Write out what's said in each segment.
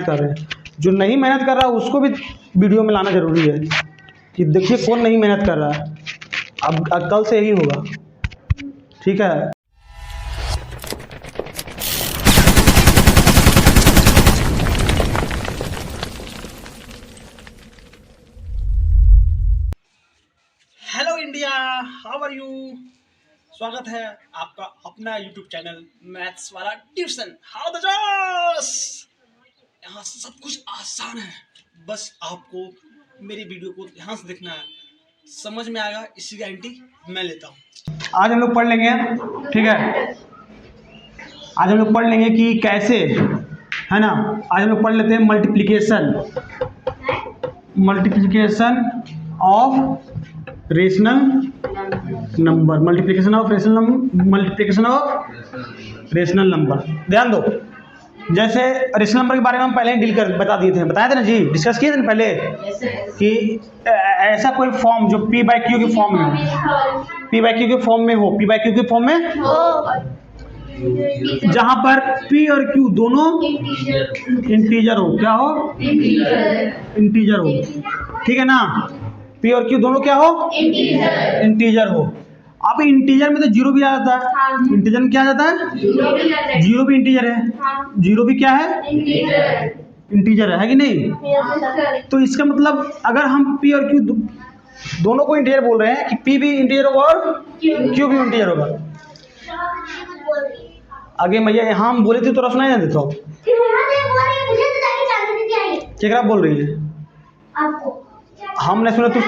कर रहे हैं। जो नहीं मेहनत कर रहा है उसको भी वीडियो में लाना ज़रूरी है कि देखिए कौन नहीं मेहनत कर रहा है। अब कल से यही होगा, ठीक है। Hello India, how are you. स्वागत है आपका अपना यूट्यूब चैनल मैथ्स वाला ट्यूशन। हाउ द जॉस। यहाँ सब कुछ आसान है, बस आपको मेरी वीडियो को ध्यान से देखना है, समझ में आएगा, इसकी गारंटी मैं लेता हूँ। आज हम लोग पढ़ लेंगे, ठीक है। आज हम लोग पढ़ लेंगे कि कैसे, है ना। आज हम लोग पढ़ लेते हैं multiplication of rational number. Multiplication of rational number. ध्यान दो, जैसे रेशनल नंबर के बारे में हम पहले ही बता दिए थे, बताए थे ना जी, डिस्कस किए थे ना पहले कि ऐसा कोई फॉर्म जो P बाई Q की फॉर्म में हो, P बाई Q के फॉर्म में हो, P बाई Q के फॉर्म में, जहां पर P और Q दोनों इंटीजर हो। क्या हो? इंटीजर हो, ठीक है ना। P और Q दोनों क्या हो? इंटीजर हो। अब इंटीजर में तो जीरो भी आ जाता है। इंटीजर में क्या आ जाता है? जीरो भी इंटीजर है। जीरो भी क्या है? इंटीजर है कि नहीं? तो इसका मतलब अगर हम P और Q दोनों को इंटीजर बोल रहे हैं कि P भी इंटीजर होगा और Q भी इंटीजर होगा। आगे भैया यहाँ हम बोले थे, थोड़ा सुनाई ना देता हूँ। क्या बोल रही है? हम नहीं सुना। तू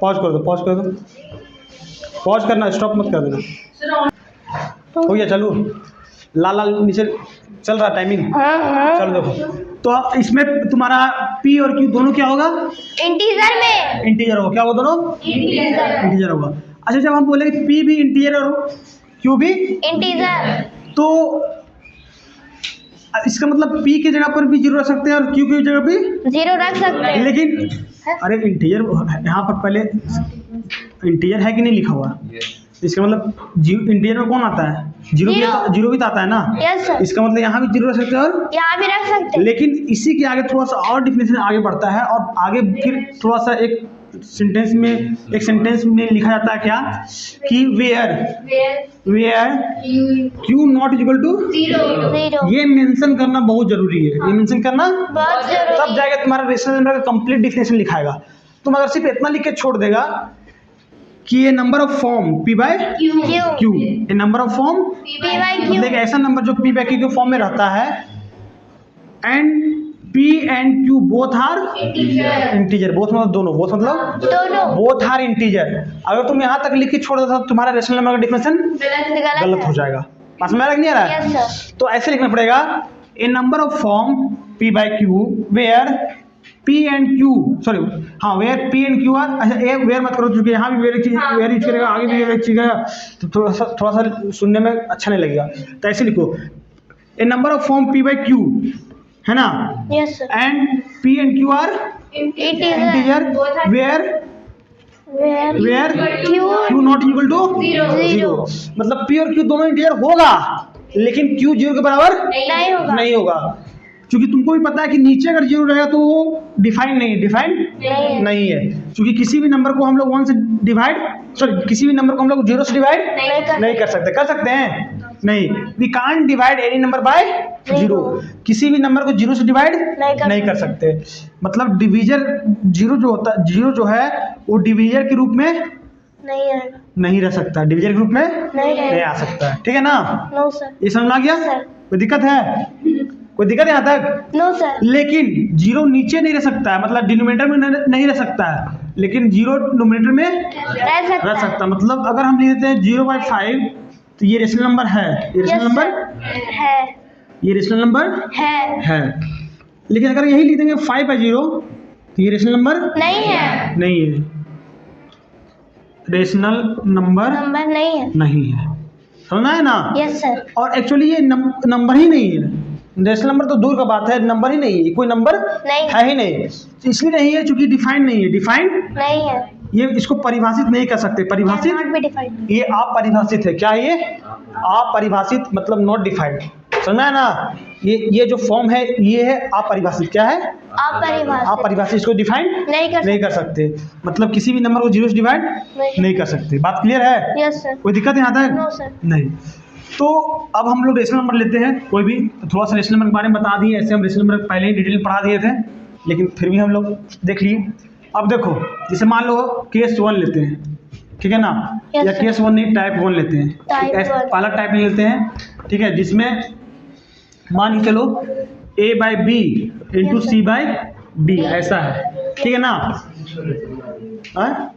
पॉज कर दो, पॉज करना, स्टॉप मत कर देना। हो गया, चलो। लाल नीचे चल रहा टाइमिंग। चलो देखो, तो इसमें तुम्हारा P और Q दोनों क्या होगा? इंटीजर होगा। क्या होगा? दोनों इंटीजर होगा। अच्छा, जब हम बोले P भी इंटीजर और Q भी इंटीजर, तो इसका मतलब P की जगह पर भी जीरो रख सकते हैं और Q की जगह भी जीरो रख सकते हैं। लेकिन अरे इंटीजर यहाँ पर पहले इंटीजर है कि नहीं लिखा हुआ, इसका मतलब इंटीजर में कौन आता है? जीरो भी तो आता है ना। इसका मतलब यहाँ भी जीरो रख सकते हैं और यहाँ भी रख सकते हैं। लेकिन इसी के आगे थोड़ा सा और डिफिनेशन आगे बढ़ता है, और आगे फिर थोड़ा सा एक सेंटेंस में लिखा जाता है क्या कि where Q not equal to zero. ये मेंशन करना बहुत जरूरी है। ये मेंशन करना बहुत जरूरी, तब जाएगा तुम्हारा रेशनल नंबर का कंप्लीट डिफिनेशन लिखाएगा। तुम अगर सिर्फ इतना लिख के छोड़ देगा कि ये number of form P by Q, ये number of form P by Q, मतलब ऐसा नंबर जो P बाय Q के फॉर्म में रहता है, and P and Q both are integer. Both मतलब दोनों, बोथ आर इंटीजर। अगर तुम यहाँ तक लिख के छोड़ देता तो तुम्हारा रेशनल नंबर का डिफिनेशन गलत हो जाएगा। पास में नहीं आ रहा है? तो ऐसे लिखना पड़ेगा, a number of form P by Q where P and Q, sorry हाँ, where P and Q are. अच्छा, एक वेयर मत करो क्योंकि यहाँ भी वेयर यूज करेगा, आगे भी वेयर चीज़ तो थोड़ा सा सुनने में अच्छा नहीं लगेगा। तो ऐसे लिखो, a number of form P by Q, है ना, and P and Q are integer where Q not equal to zero. मतलब P और Q दोनों इंटीजर होगा, लेकिन Q जीरो के बराबर नहीं होगा, क्योंकि तुमको भी पता है कि नीचे अगर जीरो रहेगा तो वो डिफाइंड नहीं है। क्योंकि किसी भी नंबर को हम लोग किसी भी नंबर को हम लोग जीरो से डिवाइड नहीं कर सकते। कर सकते हैं? नहीं, we can't divide any number by zero. किसी भी नंबर को जीरो से डिवाइड नहीं कर सकते। मतलब डिवीजर जीरो जो है वो डिवीजर के रूप में नहीं रह सकता, डिवीजर के रूप में नहीं आ सकता, ठीक है ना। ये समझ आ गया? कोई दिक्कत है? कोई दिक्कत यहाँ तक? No sir. लेकिन जीरो नीचे नहीं रह सकता है, मतलब डिनोमिनेटर में नहीं रह सकता है, लेकिन जीरो नोमिनेटर में रह सकता है। मतलब अगर हम लिख देते हैं 0/5 तो ये रेशनल नंबर है, ये रेशनल नंबर है। लेकिन अगर यही लिख देंगे 5/0 तो ये रेशनल नंबर नहीं है। रेशनल नंबर नहीं है। समझना है ना? Yes sir. और एक्चुअली ये नंबर ही नहीं है। रेशनल नंबर तो दूर का बात है, नंबर ही नहीं है, कोई नंबर है ही नहीं। तो इसलिए नहीं है क्योंकि डिफाइंड नहीं है। ये इसको परिभाषित नहीं कर सकते। परिभाषित, ये आप परिभाषित है। क्या ये आप परिभाषित मतलब नॉट डिफाइंड। समझ में आया ना? ये जो फॉर्म है ये है अपरिभाषित। क्या है? अपरिभाषित। इसको डिफाइन नहीं कर सकते। मतलब किसी भी नंबर को जीरो से डिवाइड नहीं कर सकते। बात क्लियर है? Yes sir. कोई दिक्कत यहाँ तक? No sir. नहीं। तो अब हम लोग रेशनल नंबर लेते हैं कोई भी। तो थोड़ा सा रेशनल नंबर के बारे में बता दिए। ऐसे हम रेशनल नंबर पहले ही डिटेल में पढ़ा दिए थे, लेकिन फिर भी हम लोग देख लिए। अब देखो, जैसे मान लो केस 1 लेते हैं, ठीक है ना? Yes, या sir. केस 1 नहीं, टाइप 1 लेते हैं। Type ऐसे 1. पहला टाइप नहीं लेते हैं, ठीक है? जिसमें मान के चलो A/B into Yes, sir. C/B ऐसा है, ठीक है ना? हाँ?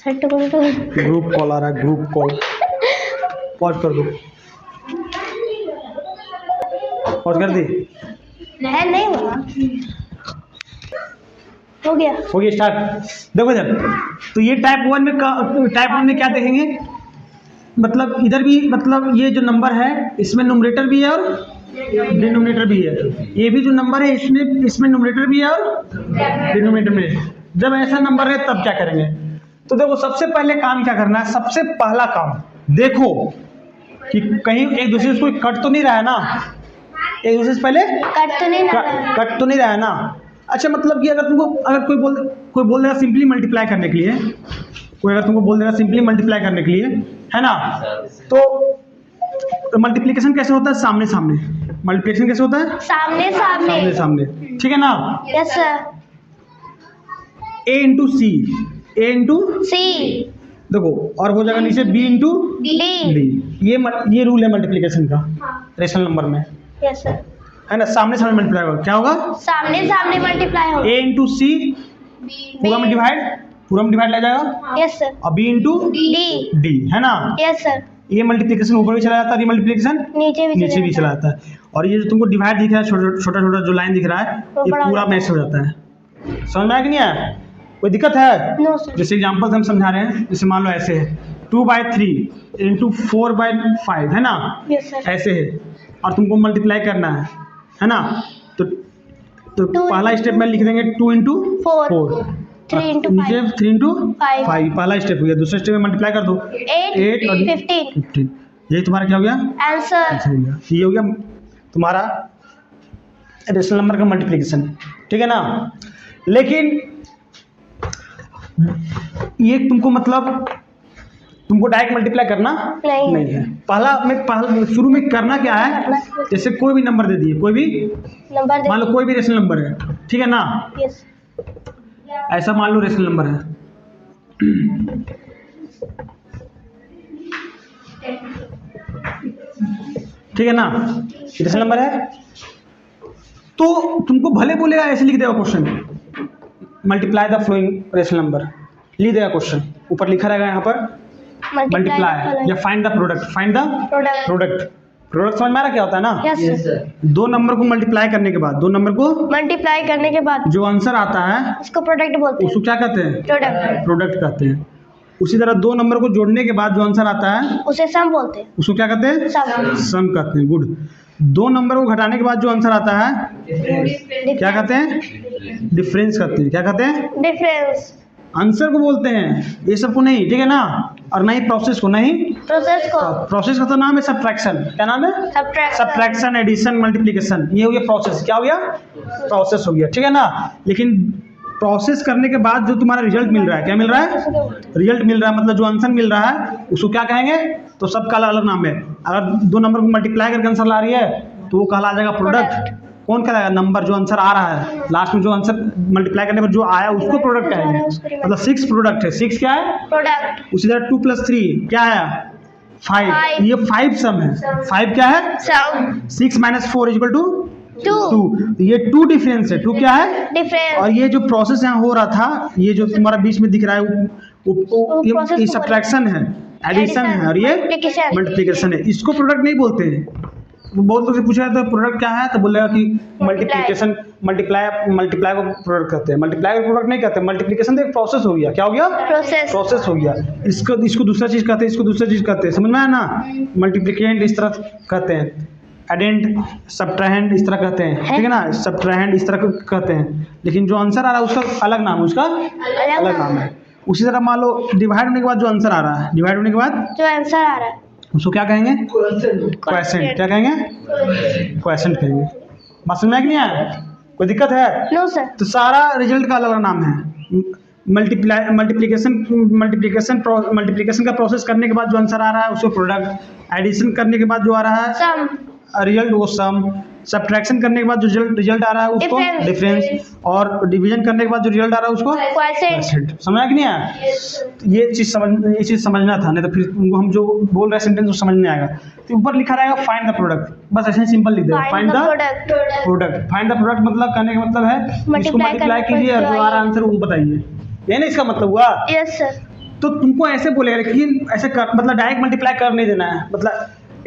ग्रुप कॉल आ रहा है, ग्रुप कॉल। पॉज कर दो। पॉज कर दी? नहीं हो गया। हो गया स्टार्ट। देखो जब तो ये टाइप 1 में क्या देखेंगे? मतलब इधर भी, मतलब ये जो नंबर है इसमें न्यूमरेटर भी है और डिनोमिनेटर भी है। ये भी जो नंबर है इसमें न्यूमरेटर भी है और डिनोमिनेटर में। जब ऐसा नंबर है तब क्या करेंगे? तो देखो सबसे पहले काम क्या करना है? सबसे पहला काम देखो कि कहीं एक दूसरे से कोई कट तो नहीं रहा है ना? एक दूसरे से पहले कट तो नहीं रहा है ना? अच्छा, मतलब कि अगर कोई बोल देगा सिंपली मल्टीप्लाई करने के लिए, कोई अगर तुमको बोल देगा सिंपली मल्टीप्लाई करने के लिए, है ना? तो मल्टीप्लिकेशन कैसे होता है? सामने सामने। मल्टीप्लिकेशन कैसे होता है? सामने सामने, ठीक है ना? Yes sir. A इंटू सी देखो, और हो जाएगा नीचे B इंटू डी। ये रूल है मल्टीप्लिकेशन का रेशनल नंबर में, यस सर। है ना? सामने सामने मल्टीप्लाई होगा। क्या होगा? सामने मल्टीप्लाई होगा। A इंटू सी पूरा में डिवाइड ले जाएगा, यस सर। और B इंटू डी, है ना? Yes sir. ये मल्टीप्लिकेशन ऊपर भी चला जाता है, ये मल्टीप्लिकेशन नीचे भी चला जाता है। और ये जो तुमको डिवाइड दिख रहा है, छोटा छोटा जो लाइन दिख रहा है, वो ये बड़ा पूरा हो मैच हो जाता है। समझ में आया कि नहीं आया? कोई दिक्कत है? No sir. जैसे एग्जाम्पल हम समझा रहे हैं, जैसे मान लो ऐसे है 2/3 इंटू 4/5, है ना? Yes sir. ऐसे है, और तुमको मल्टीप्लाई करना है ना? तो पहला स्टेप में लिख देंगे 2 इंटू 4, 3 इंटू नीचे 3 इंटू 5, 5 पहला स्टेप हो गया। दूसरे स्टेप में मल्टीप्लाई कर दो 8 और 15। यही तुम्हारा क्या हो गया? आंसर हो गया। ये हो गया तुम्हारा रेशनल नंबर का मल्टीप्लिकेशन, ठीक है ना? लेकिन ये तुमको मतलब तुमको डायरेक्ट मल्टीप्लाई करना नहीं है। पहला शुरू में करना क्या है? जैसे कोई भी नंबर दे दिए, कोई भी नंबर मान लो, कोई भी रेशनल नंबर है, ठीक है ना? यस। ऐसा मान लो रेशनल नंबर है, ठीक है ना? रेशनल नंबर है तो तुमको भले बोलेगा ऐसे लिख देगा question, multiply the flowing rational number, लिख देगा क्वेश्चन। ऊपर लिखा रहेगा यहाँ पर मल्टीप्लाई या फाइंड द प्रोडक्ट। प्रोडक्ट समझ में आ रहा क्या होता है ना? यस। दो नंबर को मल्टीप्लाई करने के बाद, जो आंसर आता है उसको प्रोडक्ट बोलते हैं। उसको क्या कहते हैं? प्रोडक्ट कहते हैं। उसी तरह दो नंबर को जोड़ने के बाद जो आंसर आता है उसे सम बोलते हैं। उसको क्या कहते हैं? सम कहते हैं। गुड। दो नंबर को घटाने के बाद जो आंसर आता है क्या कहते हैं? डिफरेंस कहते हैं। क्या कहते हैं? डिफरेंस। आंसर को बोलते हैं, ये सब को नहीं, ठीक है ना? और नहीं प्रोसेस को, नहीं प्रोसेस का तो नाम है सब्ट्रैक्शन। क्या नाम है? सब्ट्रैक्शन, एडिशन, मल्टीप्लिकेशन, ये हो गया प्रोसेस। क्या हो गया? प्रोसेस हो गया, ठीक है ना? लेकिन प्रोसेस करने के बाद जो तुम्हारा रिजल्ट मिल रहा है, क्या मिल रहा है? रिजल्ट मिल रहा है, मतलब जो आंसर मिल रहा है उसको क्या कहेंगे? तो सबका अलग अलग नाम है। अगर दो नंबर को मल्टीप्लाई करके आंसर ला रही है तो वो कहला जाएगा प्रोडक्ट। कौन कहलाएगा? नंबर जो आंसर आ रहा है लास्ट में, जो आंसर मल्टीप्लाई करने पर जो आया उसको प्रोडक्ट कहेंगे। मतलब 6 प्रोडक्ट है। 6 क्या है? प्रोडक्ट। उसी तरह 2 + 3 क्या आया? 5। ये 5 सम है। 5 क्या है? सम। 6 - 4 = 2। ये 2 डिफरेंस है। 2 क्या है? डिफरेंस। और ये जो प्रोसेस यहाँ हो रहा था, ये जो तुम्हारा बीच में दिख रहा है ये सब्ट्रैक्शन है, एडिशन है, और ये मल्टीप्लिकेशन है। इसको प्रोडक्ट नहीं बोलते हैं। बहुत लोग से पूछा तो प्रोडक्ट क्या है, तो बोलेगा कि मल्टीप्लिकेशन, मल्टीप्लाई को प्रोडक्ट कहते हैं। मल्टीप्लाई को प्रोडक्ट नहीं कहते। मल्टीप्लिकेशन तो एक प्रोसेस हो गया। क्या हो गया? प्रोसेस हो गया। इसको दूसरा चीज़ कहते हैं, इसको दूसरा चीज़ कहते हैं। समझ में आया ना? मल्टीप्लिकेंट इस तरह कहते हैं, एडेंड, सब्ट्राहेंड इस तरह कहते हैं, ठीक है ना? सब्ट्राहेंड इस तरह कहते हैं। लेकिन जो आंसर आ रहा है उसका अलग नाम है, उसका अलग नाम है। उसी तरह मान लो डिवाइड होने के बाद जो आंसर आ रहा है, डिवाइड होने के बाद जो आंसर आ रहा है उसको क्या कहेंगे? क्वेश्चन। क्या कहेंगे? क्वेश्चन कहेंगे। बात समझ में आया कि नहीं आया? कोई दिक्कत है? No sir. तो सारा रिजल्ट का अलग अलग नाम है। मल्टीप्लिकेशन का प्रोसेस करने के बाद जो आंसर आ रहा है उसको प्रोडक्ट, एडिशन करने के बाद जो आ रहा है सम, रिजल्ट वो सम, सब्ट्रैक्शन करने के बाद जो रिजल्ट आ रहा है उसको Difference। डिफरेंस, और डिवीजन करने के बाद जो रिजल्ट आ रहा है उसको क्वेश्चन। क्वोशिएंट। समझ कि नहीं आया? ये चीज़ समझना था, नहीं तो फिर हम जो बोल रहे हैं सेंटेंस वो समझ नहीं आएगा। तो ऊपर लिखा रहेगा फाइंड द प्रोडक्ट, बस ऐसे सिंपल लिख दे, find the product. Find the product मतलब करने का मतलब है इसको Multiply मल्टीप्लाई करने कीजिए और पर जो जो आ रहा आंसर वो बताइए। ये ना इसका मतलब हुआ। Yes sir. तो तुमको ऐसे बोलेगा, लेकिन ऐसे कर मतलब डायरेक्ट मल्टीप्लाई कर नहीं देना है। मतलब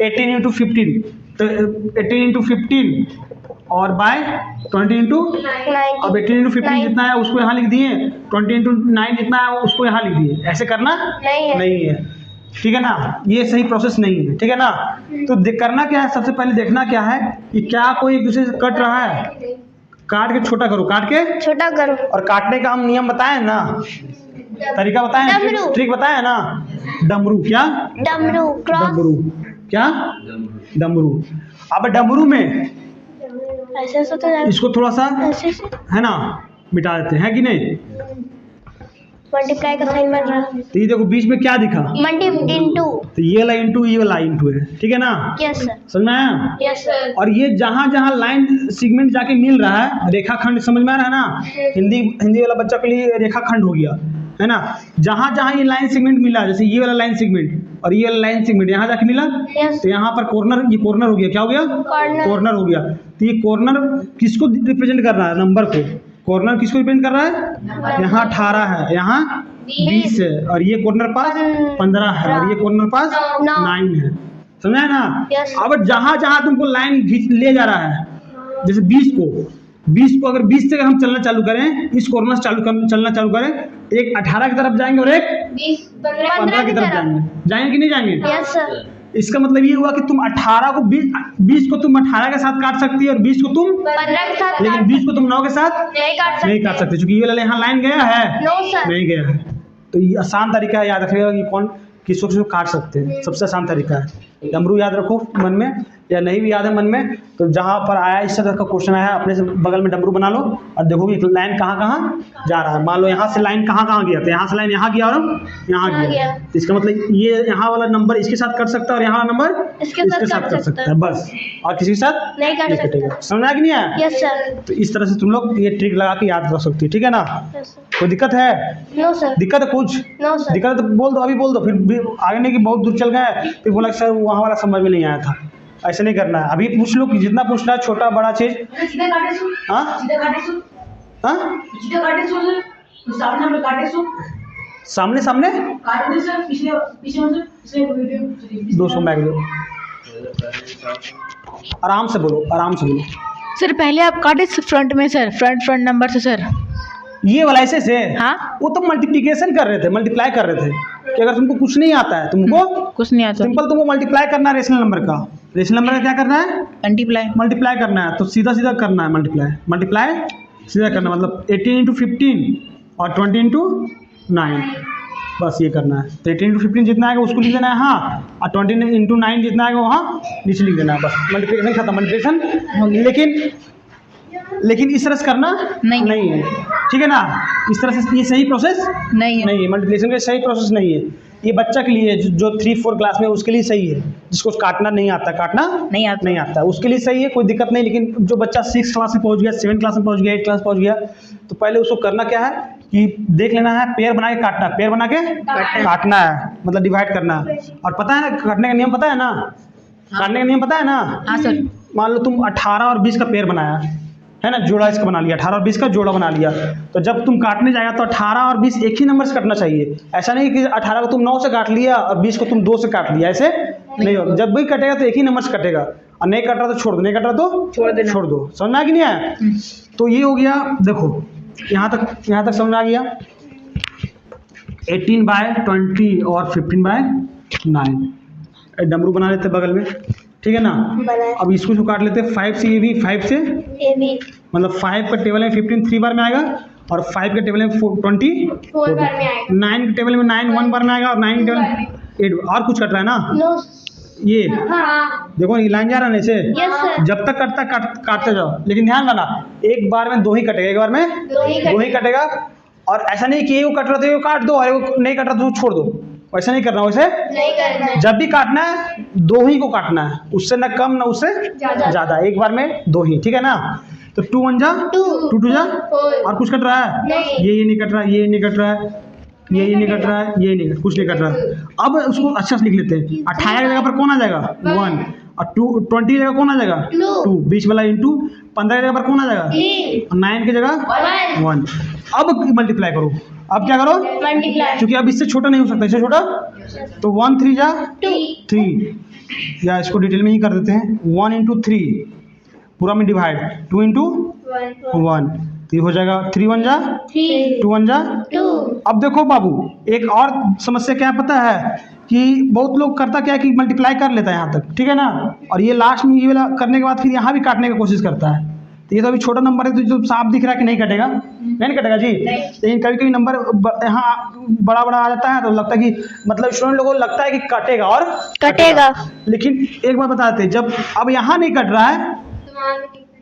18 इंटू 15, तो 18 इंटू 15 और बाय 20 इंटू, अब 18 इंटू 15 जितना है उसको यहाँ लिख दिए, 20 इंटू 9 जितना है उसको यहाँ लिख दिए। ऐसे करना नहीं है, ठीक है ना? ये सही प्रोसेस नहीं है, ठीक है ना? तो करना क्या है, सबसे पहले देखना क्या है कि क्या कोई एक दूसरे से कट रहा है। काट के छोटा करो, काट के छोटा करो। और काटने का हम नियम बताएं ना, तरीका बताएं, डमरू। ट्रिक बताएं ना। डमरू क्या? डमरू क्रॉस। डमरू क्या? डमरू। अब डमरू में ऐसे से तो इसको थोड़ा सा ऐसे से है ना मिटा देते हैं कि नहीं? मल्टीप्लाई का साइन बन रहा है। तो ये देखो बीच में क्या दिखा, मल्टी इनटू। तो ये वाला इंटू, ये वाला इंटू है, ठीक है ना? Yes sir. समझ में आया? Yes sir. और ये जहाँ जहाँ लाइन सेगमेंट जाके मिल रहा है, रेखाखंड, समझ में आ रहा है ना? हिंदी वाला बच्चा के लिए रेखाखंड हो गया, है ना? जहाँ जहाँ ये लाइन सेगमेंट मिला, जैसे ये वाला लाइन सेगमेंट और ये वाला लाइन सेगमेंट यहाँ जाके मिला, यस। तो यहाँ पर कॉर्नर, ये कॉर्नर हो गया। क्या हो गया? कॉर्नर हो गया। तो ये कॉर्नर किसको रिप्रेजेंट कर रहा है? नंबर को। कॉर्नर किसको रिप्रेजेंट कर रहा है? यहाँ 18 है, यहाँ 20 है, और ये कॉर्नर पास 15 है, और ये कॉर्नर पास 9 है। समझा है ना? Yes। अब जहाँ जहाँ तुमको लाइन खींच ले जा रहा है, जैसे 20 को अगर 20 से अगर हम चलना चालू करें, इस कॉर्नर से चलना चालू करें, एक 18 की तरफ जाएंगे और एक 15 की तरफ जाएंगे कि नहीं जाएंगे? Yes sir. इसका मतलब ये हुआ कि तुम 18 को 20 को तुम 18 के साथ काट सकती है और 20 को तुम, 15 के साथ लेकिन 20 को तुम 9 के साथ नहीं काट सकते, क्योंकि ये वाला यहाँ लाइन गया है, नो सर। नहीं गया है। तो ये आसान तरीका है, याद रखिएगा कि कौन किसको काट सकते हैं, सबसे आसान तरीका है। डमरू याद रखो मन में, या नहीं भी याद है मन में तो जहाँ पर आया इस तरह का क्वेश्चन आया, अपने से बगल में डमरू बना लो और देखो कि लाइन कहाँ कहाँ जा रहा है। मान लो यहाँ से लाइन कहाँ कहाँ गया, तो यहाँ से लाइन यहाँ गया और यहाँ गया, तो इसका मतलब ये यहाँ वाला नंबर इसके साथ कट सकता है और यहाँ वाला नंबर इसके साथ कट सकता है, बस। और किसी के साथ नहीं कर कटेगा। समझ आया कि नहीं आया? Yes sir. तो इस तरह से तुम लोग ये ट्रिक लगा के याद रख सकती है, ठीक है ना? कोई दिक्कत है? No sir. दिक्कत है कुछ? No sir. दिक्कत है तो बोल दो, अभी बोल दो, फिर आगे नहीं कि बहुत दूर चल गए फिर बोला सर वहाँ वाला समझ में नहीं आया था। ऐसे नहीं करना है, अभी पूछ लो कि जितना पूछना है, छोटा बड़ा चीज। हाँ हाँ, सामने सामने 200 मैग दो, आराम से बोलो, आराम से बोलो। सर पहले आप काटे फ्रंट में सर, फ्रंट नंबर से सर। ये वाला ऐसे से, हाँ वो तो मल्टीप्लिकेशन कर रहे थे, मल्टीप्लाई कर रहे थे कि अगर तुमको कुछ नहीं आता है, तुमको कुछ नहीं आता। सिंपल तुमको मल्टीप्लाई करना है रेशनल नंबर का। रेशनल नंबर का क्या करना है? मल्टीप्लाई करना है, तो सीधा सीधा करना है मल्टीप्लाई सीधा करना, मतलब 18 इंटू 15 और 20 इंटू 9, बस ये करना है। तो 18 इंटू 15 जितना आएगा उसको लिख देना है हाँ, और 20 इंटू 9 जितना आएगा वहाँ नीचे लिख देना है, बस मल्टीप्लिकेशन खत्म, मल्टीप्लिकेशन। लेकिन इस तरह से करना नहीं है, ठीक है ना? इस तरह से ये सही प्रोसेस नहीं है, मल्टीप्लिकेशन का सही प्रोसेस नहीं है। ये बच्चा के लिए जो 3-4 क्लास में उसके लिए सही है, जिसको काटना नहीं आता उसके लिए सही है, कोई दिक्कत नहीं। लेकिन जो बच्चा 6 क्लास में पहुंच गया, 7 क्लास में पहुंच गया, 8 क्लास पहुंच गया, तो पहले उसको करना क्या है कि देख लेना है, पेयर बना के काटना, पेयर बना के काटना है, मतलब डिवाइड करना है। और पता है ना काटने का नियम पता है ना? काटने का नियम पता है ना? हाँ सर। मान लो तुम 18 और 20 का पेयर बनाया है ना, जोड़ा इसका बना लिया, 18 और 20 का जोड़ा बना लिया, तो जब तुम काटने जाएगा तो 18 और 20 एक ही नंबर से कटना चाहिए। ऐसा नहीं कि 18 को तुम 9 से काट लिया और 20 को तुम 2 से काट लिया, ऐसे नहीं होगा। जब भी कटेगा तो एक ही नंबर से कटेगा, और नहीं कट रहा तो छोड़ दो, नहीं कट रहा तो छोड़ दो। समझ में आ कि नहीं आया? तो ये हो गया, देखो यहाँ तक समझ में आ गया। 18/20 और 15/9 डमरू बना लेते बगल में, ठीक है ना? अब इसको काट लेते 5 से, ये भी 5 से, मतलब 5 का टेबल है 15 3 बार में आएगा, और 5 के टेबल में 20, 4 बार में आएगा। 9 के टेबल में 9 1 बार में आएगा और 9 टेबल 8 और कुछ कट रहा है ना नो। ये हाँ। देखो ये लाइन जा रहा है ना इसे यस सर। जब तक कटता काटते जाओ, लेकिन ध्यान रखना एक बार में 2 ही कटेगा, एक बार में दो ही 2 ही कटेगा। और ऐसा नहीं कि ये वो कट रहा था वो काट दो और वो नहीं कट रहा तो छोड़ दो, वैसा नहीं करना। वैसे नहीं करना है। जब भी काटना है 2 ही को काटना है, उससे ना कम ना उससे ज्यादा। ज्यादा, एक बार में 2 ही, ठीक है ना। तो 2 1 जा 2 2 जा 4। और कुछ कट रहा है नहीं। ये नहीं कट रहा है, ये नहीं कट रहा है, ये नहीं कट रहा है, ये नहीं कट, कुछ नहीं कट रहा है। अब उसको अच्छा से लिख लेते हैं। 18 की जगह पर कौन आ जाएगा 1 और 20 की जगह कौन आ जाएगा 2, बीच वाला इंटू 15 की जगह पर कौन आ जाएगा 3 और 9 की जगह 1। अब मल्टीप्लाई करो, अब क्या करो मल्टीप्लाई क्योंकि अब इससे छोटा नहीं हो सकता, इससे छोटा तो 1 3 जा 3 या इसको डिटेल में ही कर देते हैं 1 इंटू 3 पूरा में डिवाइड 2 इंटू 1 तो ये हो जाएगा 3 1 जा 2 1 जा 2। अब देखो बाबू एक और समस्या क्या है पता है कि बहुत लोग करता क्या है कि मल्टीप्लाई कर लेता है यहाँ तक, ठीक है ना, और ये लास्ट में ये वाला करने के बाद फिर यहाँ भी काटने की कोशिश करता है। तो ये तो अभी छोटा नंबर है तो जो साफ दिख रहा है कि नहीं कटेगा, नहीं कटेगा जी। लेकिन कभी कभी नंबर यहाँ बड़ा बड़ा आ जाता है तो लगता है कि मतलब स्टूडेंट लोगों को लगता है कि कटेगा और कटेगा। लेकिन एक बात बता देते हैं, जब अब यहाँ नहीं कट रहा है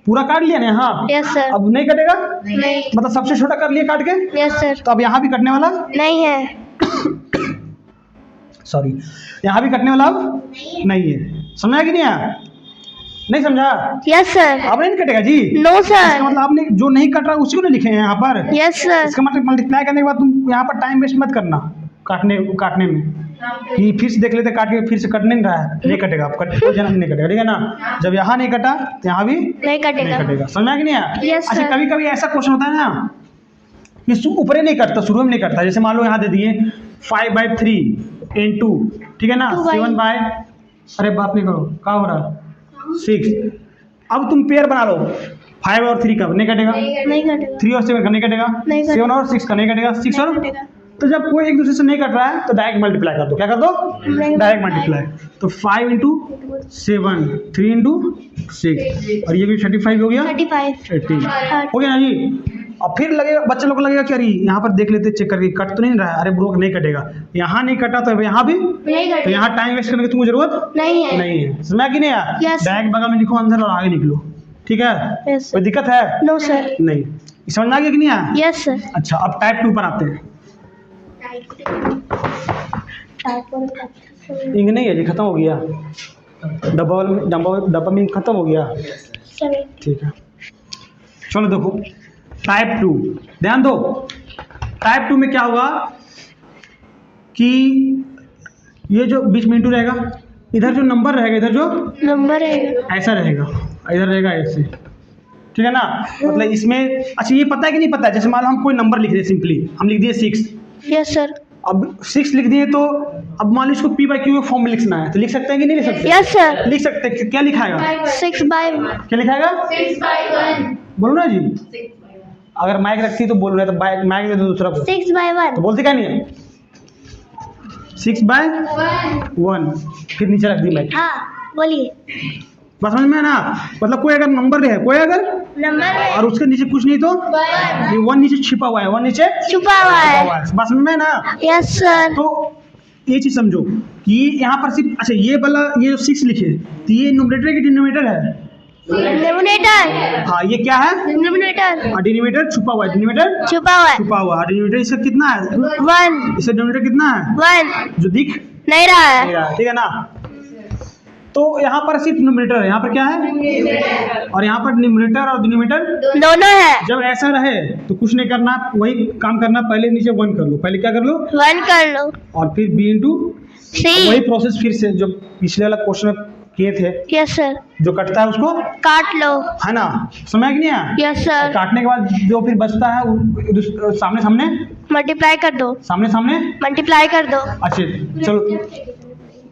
पूरा काट लिया ना यहाँ, यस सर। अब नहीं कटेगा नहीं। मतलब सबसे छोटा कर लिया काट के, यस सर। तो अब यहाँ भी कटने वाला नहीं है। सॉरी यहाँ भी कटने वाला अब नहीं है। समझा कि नहीं आया? नहीं समझा? Yes sir. अब नहीं कटेगा जी। नो इसका सर। मतलब आपने जो नहीं कट रहा उसी को नहीं लिखे हैं यहाँ पर। Yes sir. इसका मतलब मल्टीप्लाई करने के बाद तुम यहाँ पर टाइम वेस्ट मत करना काटने में कि फिर से देख लेते काट के फिर से कट नहीं रहा है, नहीं कटेगा, आप कोई जन्म नहीं कटेगा, ठीक है ना। जब यहाँ नहीं कटा तो यहाँ भी नहीं कटेगा। नहीं कटेगा। समझा कि नहीं आया? Yes, अच्छा sir. कभी कभी ऐसा क्वेश्चन होता है ना कि ऊपर नहीं कटता, शुरू में नहीं कटता। जैसे मान लो यहाँ दे दिए 5/3 इंटू, ठीक है ना, 7 बाय, अरे बात नहीं करो क्या हो रहा 6। अब तुम पेयर बना लो 5 और 3 का, नहीं कटेगा। नहीं कटेगा। 3 और 7 का नहीं कटेगा, नहीं कटेगा। 7 और 6 का नहीं कटेगा, 6 और कटेगा। तो जब कोई एक दूसरे से नहीं कट रहा है तो डायरेक्ट मल्टीप्लाई कर दो। क्या कर दो? नहीं। Direct multiply. तो 5 इंटू 7, 3 इंटू 6 और ये भी 35 हो गया, 35। 18 हो गया ना जी। और फिर लगेगा बच्चे लोग को लगेगा कि अरे यहाँ पर देख लेते चेक करके कट तो नहीं रहा है, अरे ब्रो नहीं कटेगा, यहाँ नहीं कटा तो यहाँ भी, नहीं तो कटेगा। यहाँ टाइम वेस्ट करने की तुमको जरूरत नहीं है। नहीं है। समझा कि नहीं यार? Yes. डायरेक्ट बगल में लिखो आंसर और आगे निकलो, ठीक है। यस कोई सर। दिक्कत है? No sir. नहीं। समझ में आ गया कि नहीं आया? Yes sir. अच्छा अब टाइप 2 पर आते हैं। इंक नहीं है जी, खत्म हो गया, डब्बा में खत्म हो गया, ठीक है। चलो देखो टाइप 2, ध्यान दो। टाइप 2 में क्या होगा कि ये जो बीच में इंटू रहेगा, इधर जो नंबर रहेगा, इधर जो नंबर है। ऐसा रहेगा, इधर रहेगा ऐसे, ठीक है ना। मतलब इसमें अच्छा ये पता है कि नहीं पता है? जैसे मान लो हम कोई नंबर लिख रहे हैं, सिंपली हम लिख दिए 6, यस सर। अब 6 लिख दिए तो अब मान लो इसको P/Q के फॉर्म में लिखना है तो लिख सकते हैं कि नहीं लिख सकते? Yes sir. लिख सकते हैं। क्या लिखाएगा? 6/1। क्या लिखाएगा? 6/1। बोलो ना जी। अगर माइक रखती तो बोल रहे तो माइक दे दो दूसरा को, 6/1। तो बोलते क्या नहीं है? 6/1 फिर नीचे रख दी माइक। हाँ बोलिए। बस समझ में है ना। मतलब कोई अगर नंबर है, कोई अगर नंबर है। और उसके नीचे कुछ नहीं तो 1 ये 1 नीचे छिपा हुआ है, 1 नीचे छुपा हुआ है। बस समझ में है ना। Yes sir. तो ये चीज समझो कि यहाँ पर सिर्फ अच्छा ये वाला ये जो 6 लिखे तो ये न्यूमरेटर की डिनोमिनेटर है। डिनोमिनेटर। हाँ ये क्या है? डिनोमिनेटर और डिनोमिनेटर छुपा हुआ है, डिनोमिनेटर छुपा हुआ है। छुपा हुआ है। डिनोमिनेटर इसका कितना है? 1 इसका डिनोमिनेटर कितना है? 1 जो दिख नहीं रहा नहीं है। रहा है, ठीक है ना। तो यहाँ पर सिर्फ न्यूमरेटर है, यहाँ पर क्या है? और यहाँ पर न्यूमरेटर और डिनोमिनेटर दोनों है। जब ऐसा रहे तो कुछ नहीं करना, वही काम करना, पहले नीचे 1 कर लो, पहले क्या कर लो 1 कर लो। और फिर b इंटू, वही 3। प्रोसेस फिर से जो पिछले वाला क्वेश्चन किए थे, यस सर। जो कटता है उसको काट लो। है ना, समझ कि नहीं आया? Yes sir. काटने के बाद जो फिर बचता है सामने सामने मल्टीप्लाई कर दो। सामने सामने। मल्टीप्लाई कर दो। अच्छा चलो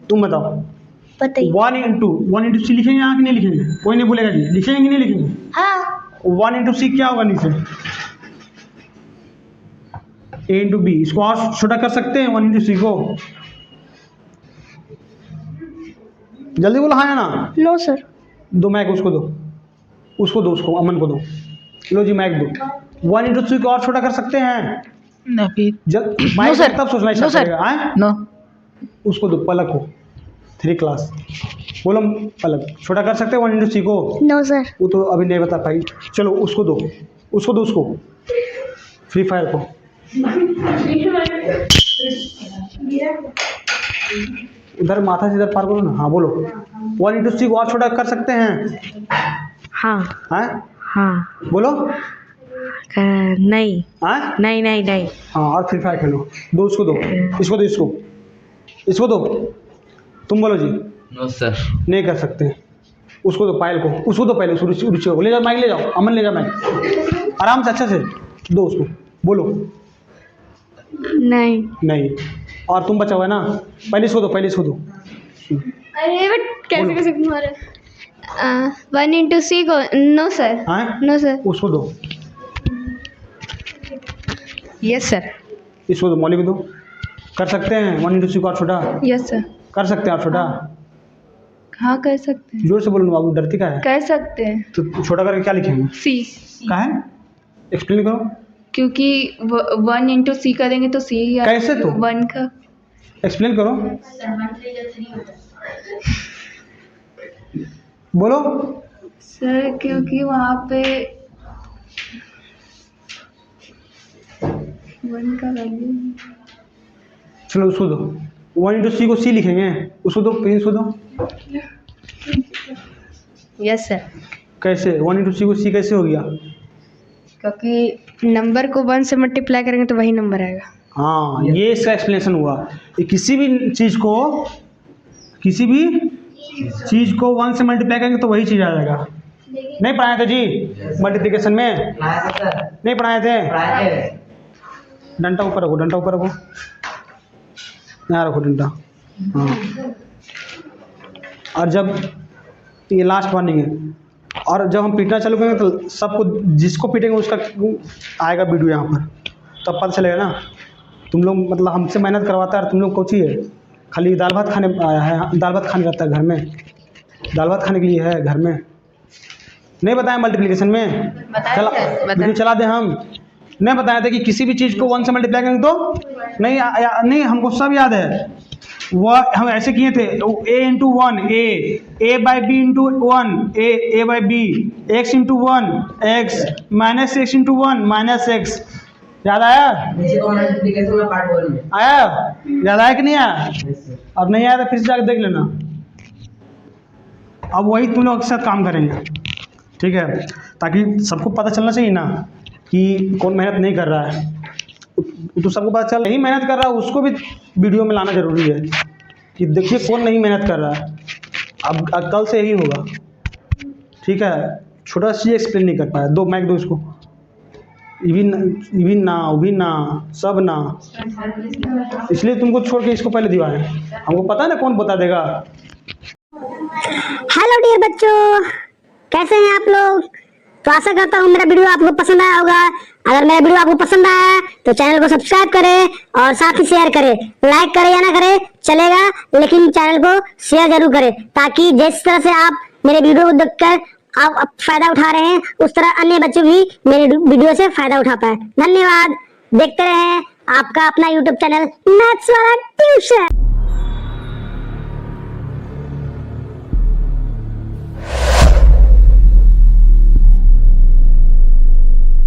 तुम बताओ। बताइए। 1 इंटू सी लिखेंगे यहाँ कि नहीं लिखेंगे? कोई नहीं बोलेगा जी, लिखेंगे कि नहीं लिखेंगे? हाँ 1 इंटू सी क्या होगा नीचे? a into B. इसको और छोटा कर सकते हैं 1 इंटू सी को? जल्दी बोलो हाँ या ना। No sir. दो मैक उसको दो, उसको अमन को दो। लो जी मैक दो। 1 into 3 को और छोटा कर सकते हैं? No, फिर जब नो माइक सर, तब सोचना नो स्टार्ट सर, करेगा। हैं? नो। उसको दो, पलक को 3 क्लास बोलो। पलक छोटा कर सकते हैं 1 into 3 को? No sir. वो तो अभी नहीं बता पाई। चलो उसको दो, उसको दो, उसको फ्री फायर को। इधर माथा से इधर पार करो ना। हाँ बोलो, 1 into 3 को और छोटा कर सकते हैं? हाँ हैं? हाँ बोलो। नहीं हाँ नहीं नहीं नहीं। हाँ, और फ्री फायर खेलो। दो उसको दो, इसको दो, इसको इसको दो। तुम बोलो जी। No sir. नहीं कर सकते। उसको दो, पायल को। उसको दो पहले, उसको रुचि को ले जाओ। माइक ले जाओ, अमन ले जाओ माइक, आराम से अच्छे से दो उसको। बोलो। नहीं नहीं। और तुम बचा हुआ है ना, पहले इसको दो, पहले इसको दो। अरे बट कैसे कैसे तुम्हारे 1 into 3 को? No sir. हाँ नो सर। उसको दो, यस सर। इसको दो, मौली को दो। कर सकते हैं 1 into 3 को और छोटा? Yes sir. कर सकते हैं और छोटा? हाँ कर सकते हैं। जोर से बोलो ना बाबू, डरती का है? कर सकते हैं। तो छोटा करके क्या लिखेंगे? सी। क्या है, एक्सप्लेन करो। क्योंकि 1 into C करेंगे तो C ही आएगा। कैसे तो? 1 का एक्सप्लेन करो, बोलो। सर क्योंकि वहाँ पे 1 का वैल्यू। चलो उसको दो, 1 into 3 को सी लिखेंगे। उसको दो, पेन उसको दो। Yes sir. कैसे 1 into 3 को सी कैसे हो गया? क्योंकि नंबर को 1 से मल्टीप्लाई करेंगे तो वही नंबर आएगा। हाँ, ये इसका एक्सप्लेनेशन हुआ। ये किसी भी चीज़ को 1 से मल्टीप्लाई करेंगे तो वही चीज़ आ जाएगा। नहीं पढ़ाए थे जी मल्टीप्लिकेशन में? नहीं पढ़ाए थे? डंडा ऊपर रखो, डंडा ऊपर रखो, यहाँ रखो डंडा। हाँ, और जब ये लास्ट वार्निंग है, और जब हम पीटना चालू करेंगे तो सबको, जिसको पीटेंगे उसका आएगा वीडियो यहाँ पर, तब पता चलेगा ना। तुम लोग मतलब हमसे मेहनत करवाता है, तुम लोग कोची है, खाली दाल भात खाने आया है। दाल भात खाने रहता है घर में, दाल भात खाने के लिए है घर में। नहीं बताया मल्टीप्लिकेशन में? चला वीडियो चला दे हम। नहीं बताया था कि किसी भी चीज़ को 1 से मल्टीप्लाई करेंगे तो नहीं नहीं, हमको सब याद है। वह हम ऐसे किए थे, a into 1 a by b into 1 a by b, x into 1 x, minus x into 1 minus x। याद आया? आया? याद आया कि नहीं आया? अब नहीं आया तो फिर से जाकर देख लेना। अब वही तुम लोग के साथ काम करेंगे, ठीक है? ताकि सबको पता चलना चाहिए ना कि कौन मेहनत नहीं कर रहा है। तो सबको पता चल, नहीं मेहनत कर रहा है उसको भी वीडियो में लाना ज़रूरी है कि देखिए कौन नहीं मेहनत कर रहा है। अब कल से यही होगा, ठीक है? छोटा सी एक्सप्लेन नहीं कर पाया, दो माइक दो इसको। इविन ना, उबिन ना, सब ना, इसलिए तुमको छोड़ के इसको पहले दिवाए। हमको पता है ना कौन बता देगा। हेलो डियर बच्चों, कैसे हैं आप लोग? तो आशा करता हूँ मेरा वीडियो आपको पसंद आया होगा। अगर मेरा वीडियो आपको पसंद आया तो चैनल को सब्सक्राइब करें और साथ ही शेयर करें। लाइक करें या ना करें चलेगा, लेकिन चैनल को शेयर जरूर करें, ताकि जिस तरह से आप मेरे वीडियो को देखकर आप फायदा उठा रहे हैं, उस तरह अन्य बच्चे भी मेरे वीडियो से फायदा उठा पाए। धन्यवाद। देखते रहें आपका अपना यूट्यूब चैनल मैथ्स वाला ट्यूशन।